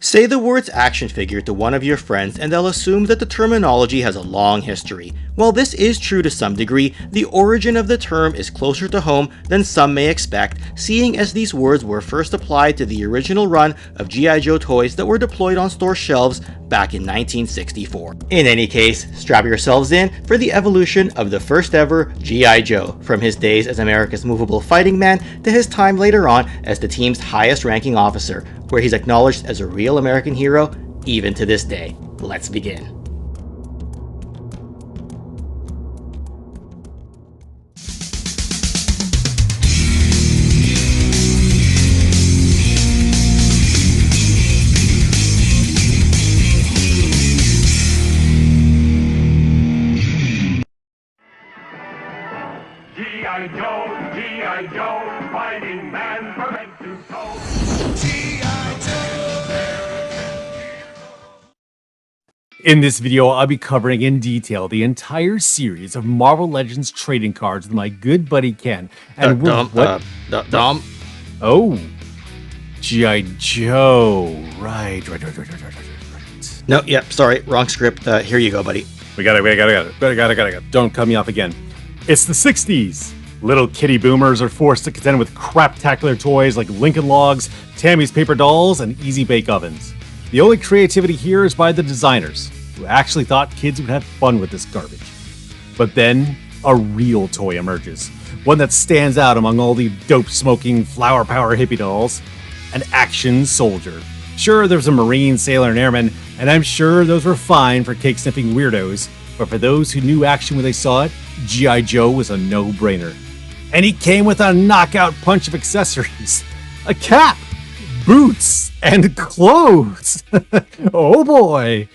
Say the words action figure to one of your friends and they'll assume that the terminology has a long history. While this is true to some degree, the origin of the term is closer to home than some may expect, seeing as these words were first applied to the original run of G.I. Joe toys that were deployed on store shelves back in 1964. In any case, strap yourselves in for the evolution of the first ever G.I. Joe, from his days as America's movable fighting man to his time later on as the team's highest ranking officer, where he's acknowledged as a real American hero even to this day. Let's begin. G.I. Joe, G.I. Joe, fighting man from head to toe. G.I. Joe. In this video, I'll be covering in detail the entire series of Marvel Legends trading cards with my good buddy Ken. And Dom? Oh, G.I. Joe. Right. No, yep, sorry, wrong script. Here you go, buddy. We got it. Don't cut me off again. It's the 60s. Little kitty boomers are forced to contend with craptacular toys like Lincoln Logs, Tammy's Paper Dolls, and Easy Bake Ovens. The only creativity here is by the designers, who actually thought kids would have fun with this garbage. But then, a real toy emerges. One that stands out among all the dope-smoking, flower power hippie dolls. An action soldier. Sure, there's a Marine, sailor, and airman, and I'm sure those were fine for cake-sniffing weirdos, but for those who knew action when they saw it, G.I. Joe was a no-brainer. And he came with a knockout punch of accessories. A cap, boots, and clothes. Oh boy.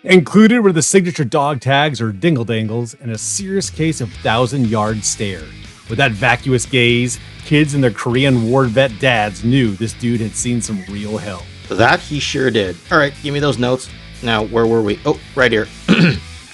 Included were the signature dog tags or dingle-dangles and a serious case of 1,000-yard stare. With that vacuous gaze, kids and their Korean war vet dads knew this dude had seen some real hell. That he sure did. Alright, give me those notes. Now, where were we? Oh, right here.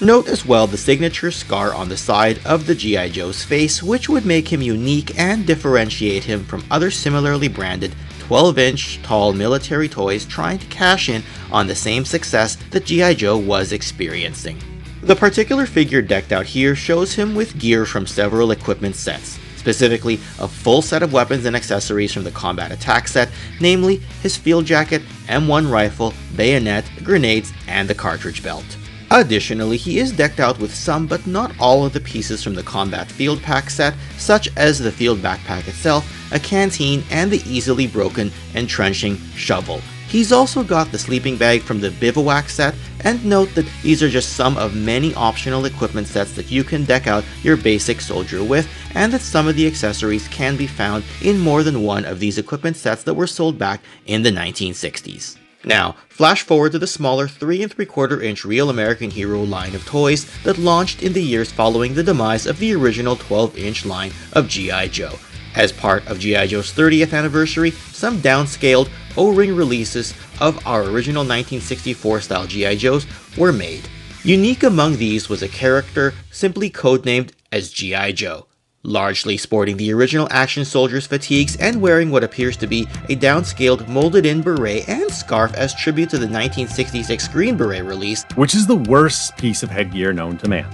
Note as well the signature scar on the side of the G.I. Joe's face, which would make him unique and differentiate him from other similarly branded 12-inch tall military toys trying to cash in on the same success that G.I. Joe was experiencing. The particular figure decked out here shows him with gear from several equipment sets, specifically a full set of weapons and accessories from the Combat Attack set, namely his field jacket, M1 rifle, bayonet, grenades, and the cartridge belt. Additionally, he is decked out with some but not all of the pieces from the Combat Field Pack set, such as the field backpack itself, a canteen, and the easily broken entrenching shovel. He's also got the sleeping bag from the Bivouac set, and note that these are just some of many optional equipment sets that you can deck out your basic soldier with, and that some of the accessories can be found in more than one of these equipment sets that were sold back in the 1960s. Now, flash forward to the smaller 3 3/4 inch Real American Hero line of toys that launched in the years following the demise of the original 12-inch line of G.I. Joe. As part of G.I. Joe's 30th anniversary, some downscaled O-ring releases of our original 1964 style G.I. Joes were made. Unique among these was a character simply codenamed as G.I. Joe, largely sporting the original action soldier's fatigues and wearing what appears to be a downscaled molded-in beret and scarf as tribute to the 1966 Green Beret release, which is the worst piece of headgear known to man.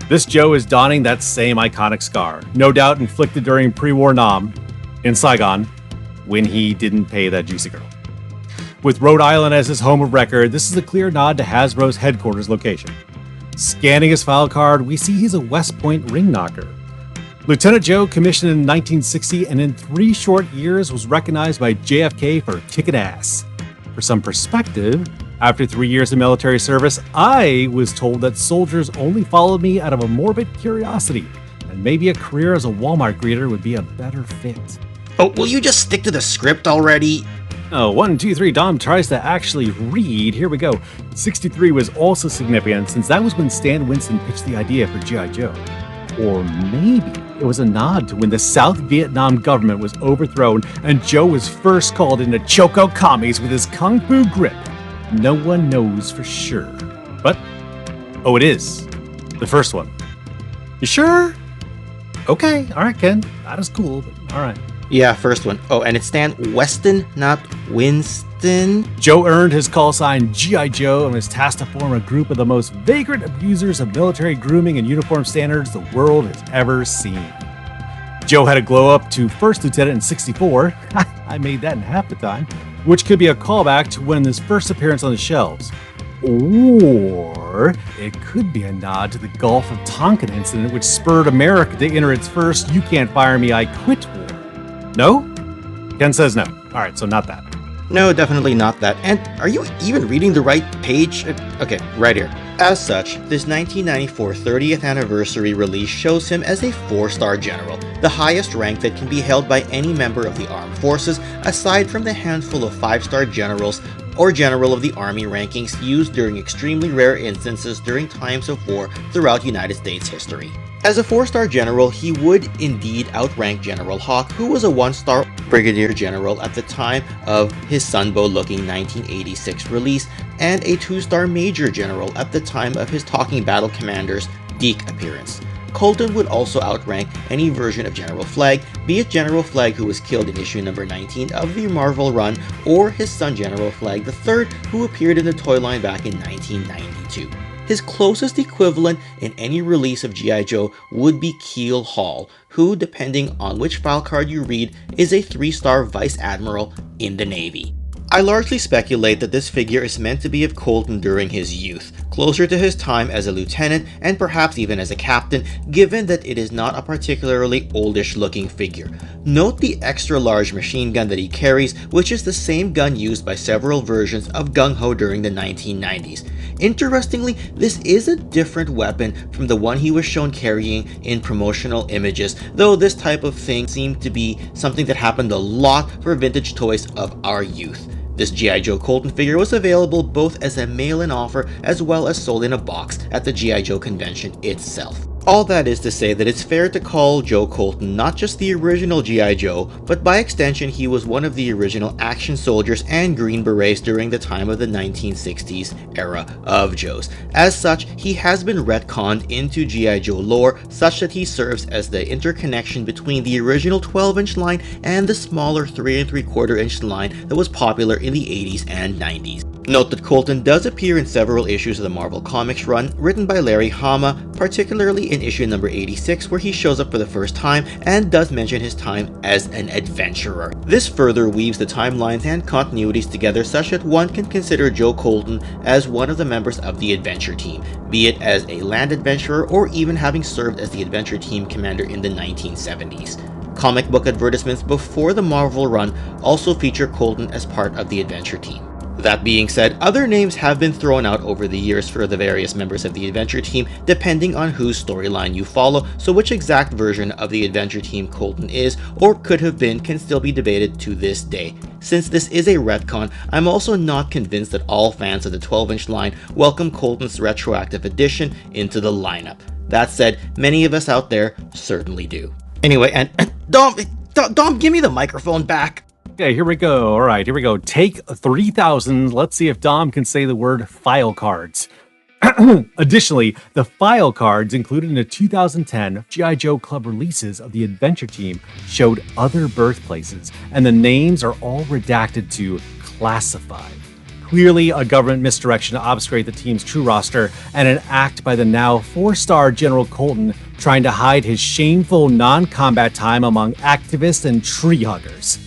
This Joe is donning that same iconic scar, no doubt inflicted during pre-war Nam in Saigon when he didn't pay that juicy girl. With Rhode Island as his home of record, this is a clear nod to Hasbro's headquarters location. Scanning his file card, we see he's a West Point ring knocker. Lieutenant Joe commissioned in 1960 and in 3 short years was recognized by JFK for kicking ass. For some perspective, after 3 years of military service, I was told that soldiers only followed me out of a morbid curiosity, and maybe a career as a Walmart greeter would be a better fit. Oh, will you just stick to the script already? Oh, 1, 2, 3, Dom tries to actually read. Here we go. 63 was also significant since that was when Stan Winston pitched the idea for G.I. Joe. Or maybe it was a nod to when the South Vietnam government was overthrown and Joe was first called into Choco commies with his kung fu grip. No one knows for sure. But, oh, it is. The first one. You sure? Okay, alright, Ken. That is cool, but alright. Yeah, first one. Oh, and it's Stan Weston, not Winston. Captain. Joe earned his call sign G.I. Joe and was tasked to form a group of the most vagrant abusers of military grooming and uniform standards the world has ever seen. Joe had to glow up to first lieutenant in 64. I made that in half the time. Which could be a callback to when his first appearance on the shelves. Or it could be a nod to the Gulf of Tonkin incident, which spurred America to enter its first "You can't fire me, I quit" war. No? Ken says no. Alright, so not that. No, definitely not that. And are you even reading the right page? Okay, right here. As such, this 1994 30th anniversary release shows him as a 4-star general, the highest rank that can be held by any member of the armed forces, aside from the handful of 5-star generals or general of the army rankings used during extremely rare instances during times of war throughout United States history. As a 4-star general, he would indeed outrank General Hawk, who was a 1-star brigadier general at the time of his Sunbow-looking 1986 release, and a 2-star major general at the time of his Talking Battle Commander's Deke appearance. Colton would also outrank any version of General Flagg, be it General Flagg who was killed in issue number 19 of the Marvel run, or his son General Flagg III, who appeared in the toy line back in 1992. His closest equivalent in any release of G.I. Joe would be Keel Hall, who, depending on which file card you read, is a 3-star Vice Admiral in the Navy. I largely speculate that this figure is meant to be of Colton during his youth, closer to his time as a lieutenant and perhaps even as a captain, given that it is not a particularly oldish looking figure. Note the extra large machine gun that he carries, which is the same gun used by several versions of Gung Ho during the 1990s. Interestingly, this is a different weapon from the one he was shown carrying in promotional images, though this type of thing seemed to be something that happened a lot for vintage toys of our youth. This G.I. Joe Colton figure was available both as a mail-in offer as well as sold in a box at the G.I. Joe convention itself. All that is to say that it's fair to call Joe Colton not just the original G.I. Joe, but by extension he was one of the original action soldiers and Green Berets during the time of the 1960s era of Joes. As such, he has been retconned into G.I. Joe lore such that he serves as the interconnection between the original 12-inch line and the smaller 3 3/4-inch line that was popular in the 80s and 90s. Note that Colton does appear in several issues of the Marvel Comics run, written by Larry Hama, particularly in issue number 86 where he shows up for the first time and does mention his time as an adventurer. This further weaves the timelines and continuities together such that one can consider Joe Colton as one of the members of the adventure team, be it as a land adventurer or even having served as the adventure team commander in the 1970s. Comic book advertisements before the Marvel run also feature Colton as part of the adventure team. That being said, other names have been thrown out over the years for the various members of the adventure team depending on whose storyline you follow, so which exact version of the adventure team Colton is or could have been can still be debated to this day. Since this is a retcon, I'm also not convinced that all fans of the 12-inch line welcome Colton's retroactive addition into the lineup. That said, many of us out there certainly do. Anyway, and Dom, give me the microphone back. Okay, here we go. All right, here we go. Take 3,000. Let's see if Dom can say the word file cards. Additionally, the file cards included in the 2010 G.I. Joe Club releases of the Adventure Team showed other birthplaces, and the names are all redacted to classified. Clearly a government misdirection to obscurate the team's true roster, and an act by the now 4-star General Colton trying to hide his shameful non-combat time among activists and tree huggers.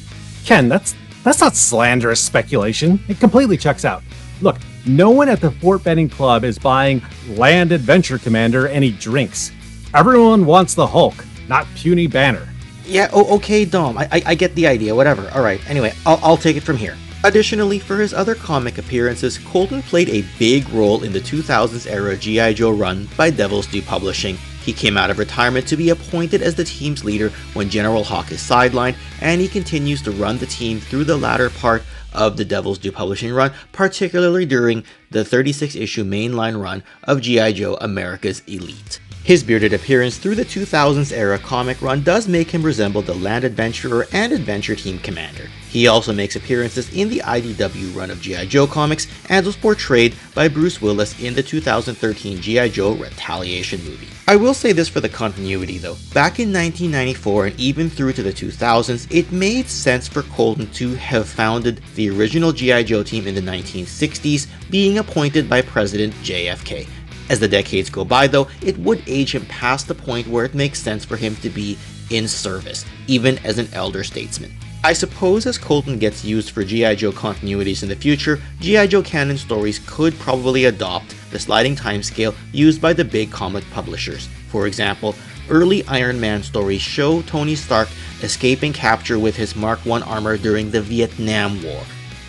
Ken, that's not slanderous speculation. It completely checks out. Look, no one at the Fort Benning Club is buying Land Adventure Commander any drinks. Everyone wants the Hulk, not puny Banner. Yeah, okay, Dom. I get the idea, whatever. Alright, anyway, I'll take it from here. Additionally, for his other comic appearances, Colton played a big role in the 2000s era G.I. Joe run by Devil's Due Publishing. He came out of retirement to be appointed as the team's leader when General Hawk is sidelined, and he continues to run the team through the latter part of the Devil's Due Publishing run, particularly during the 36-issue mainline run of G.I. Joe America's Elite. His bearded appearance through the 2000s era comic run does make him resemble the Land Adventurer and Adventure Team commander. He also makes appearances in the IDW run of G.I. Joe comics and was portrayed by Bruce Willis in the 2013 G.I. Joe Retaliation movie. I will say this for the continuity though, back in 1994 and even through to the 2000s, it made sense for Colton to have founded the original G.I. Joe team in the 1960s, being appointed by President JFK. As the decades go by though, it would age him past the point where it makes sense for him to be in service, even as an elder statesman. I suppose as Colton gets used for G.I. Joe continuities in the future, G.I. Joe canon stories could probably adopt the sliding timescale used by the big comic publishers. For example, early Iron Man stories show Tony Stark escaping capture with his Mark I armor during the Vietnam War.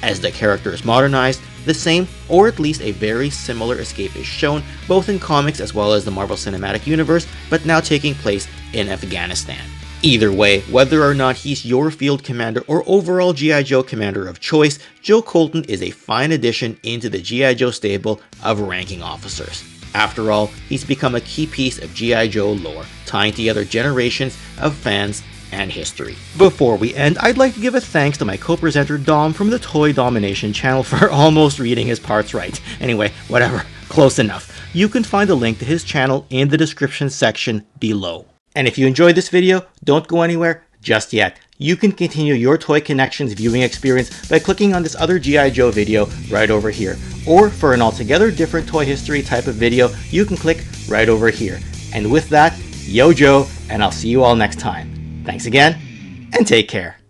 As the character is modernized, the same, or at least a very similar escape is shown, both in comics as well as the Marvel Cinematic Universe, but now taking place in Afghanistan. Either way, whether or not he's your field commander or overall G.I. Joe commander of choice, Joe Colton is a fine addition into the G.I. Joe stable of ranking officers. After all, he's become a key piece of G.I. Joe lore, tying together generations of fans and history. Before we end, I'd like to give a thanks to my co-presenter Dom from the Toy Domination channel for almost reading his parts right. Anyway, whatever, close enough. You can find a link to his channel in the description section below. And if you enjoyed this video, don't go anywhere just yet. You can continue your Toy Connections viewing experience by clicking on this other G.I. Joe video right over here. Or for an altogether different toy history type of video, you can click right over here. And with that, yo Joe, and I'll see you all next time. Thanks again, and take care.